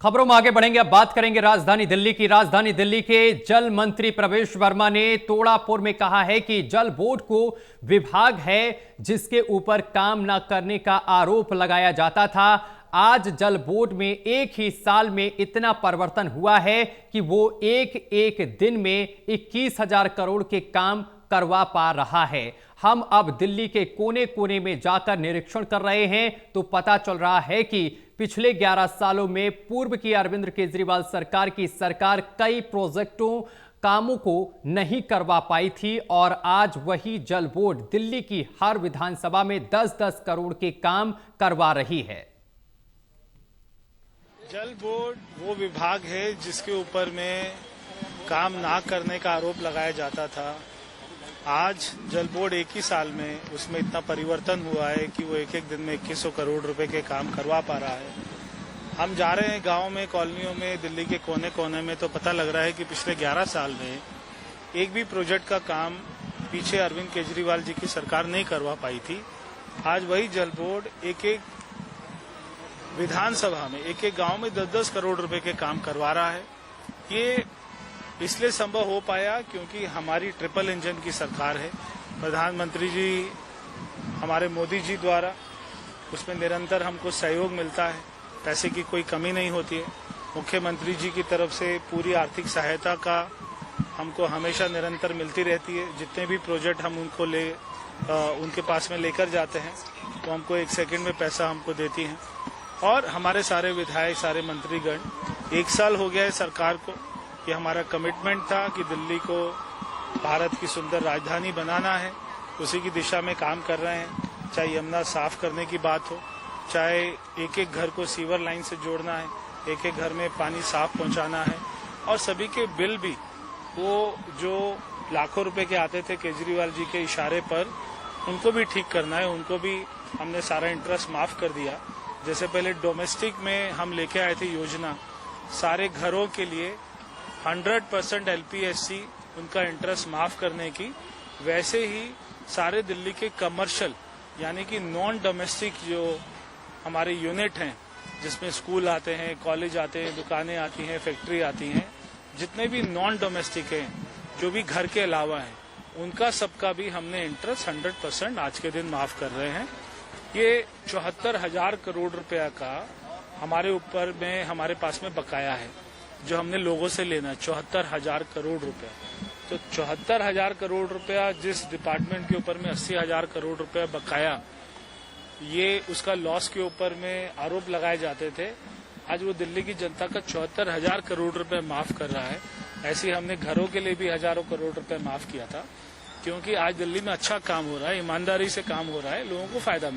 खबरों में आगे बढ़ेंगे। अब बात करेंगे राजधानी दिल्ली की। राजधानी दिल्ली के जल मंत्री प्रवेश वर्मा ने तोड़ापुर में कहा है कि जल बोर्ड को विभाग है जिसके ऊपर काम न करने का आरोप लगाया जाता था। आज जल बोर्ड में एक ही साल में इतना परिवर्तन हुआ है कि वो एक एक दिन में 21,000 करोड़ के काम करवा पा रहा है। हम अब दिल्ली के कोने कोने में जाकर निरीक्षण कर रहे हैं तो पता चल रहा है कि पिछले 11 सालों में पूर्व की अरविंद केजरीवाल सरकार की सरकार कई प्रोजेक्टों कामों को नहीं करवा पाई थी और आज वही जल बोर्ड दिल्ली की हर विधानसभा में 10-10 करोड़ के काम करवा रही है। जल बोर्ड वो विभाग है जिसके ऊपर में काम ना करने का आरोप लगाया जाता था। आज जल बोर्ड एक ही साल में उसमें इतना परिवर्तन हुआ है कि वो एक एक दिन में 2100 करोड़ रुपए के काम करवा पा रहा है। हम जा रहे हैं गांव में, कॉलोनियों में, दिल्ली के कोने कोने में, तो पता लग रहा है कि पिछले 11 साल में एक भी प्रोजेक्ट का काम पीछे अरविंद केजरीवाल जी की सरकार नहीं करवा पाई थी। आज वही जल बोर्ड एक एक विधानसभा में, एक एक गांव में 10-10 करोड़ रुपए के काम करवा रहा है। ये इसलिए संभव हो पाया क्योंकि हमारी ट्रिपल इंजन की सरकार है। प्रधानमंत्री जी हमारे मोदी जी द्वारा उसमें निरंतर हमको सहयोग मिलता है, पैसे की कोई कमी नहीं होती है। मुख्यमंत्री जी की तरफ से पूरी आर्थिक सहायता का हमको हमेशा निरंतर मिलती रहती है। जितने भी प्रोजेक्ट हम उनके पास में लेकर जाते हैं तो हमको एक सेकंड में पैसा हमको देती हैं। और हमारे सारे विधायक, सारे मंत्रीगण, एक साल हो गया है सरकार को, ये हमारा कमिटमेंट था कि दिल्ली को भारत की सुंदर राजधानी बनाना है, उसी की दिशा में काम कर रहे हैं। चाहे यमुना साफ करने की बात हो, चाहे एक एक घर को सीवर लाइन से जोड़ना है, एक एक घर में पानी साफ पहुंचाना है, और सभी के बिल भी वो जो लाखों रुपए के आते थे केजरीवाल जी के इशारे पर, उनको भी ठीक करना है। उनको भी हमने सारा इंटरेस्ट माफ कर दिया। जैसे पहले डोमेस्टिक में हम लेके आए थे योजना, सारे घरों के लिए 100% एलपीएससी उनका इंटरेस्ट माफ करने की, वैसे ही सारे दिल्ली के कमर्शियल यानी कि नॉन डोमेस्टिक जो हमारे यूनिट हैं, जिसमें स्कूल आते हैं, कॉलेज आते हैं, दुकानें आती हैं, फैक्ट्री आती हैं, जितने भी नॉन डोमेस्टिक हैं, जो भी घर के अलावा हैं, उनका सबका भी हमने इंटरेस्ट 100% आज के दिन माफ कर रहे हैं। ये 74,000 करोड़ रुपया का हमारे ऊपर में, हमारे पास में बकाया है जो हमने लोगों से लेना है, 74,000 करोड़ रुपया। तो 74,000 करोड़ रुपया जिस डिपार्टमेंट के ऊपर में 80,000 करोड़ रुपया बकाया, ये उसका लॉस के ऊपर में आरोप लगाए जाते थे, आज वो दिल्ली की जनता का 74,000 करोड़ रुपया माफ कर रहा है। ऐसे हमने घरों के लिए भी हजारों करोड़ रुपया माफ किया था, क्योंकि आज दिल्ली में अच्छा काम हो रहा है, ईमानदारी से काम हो रहा है, लोगों को फायदा मिल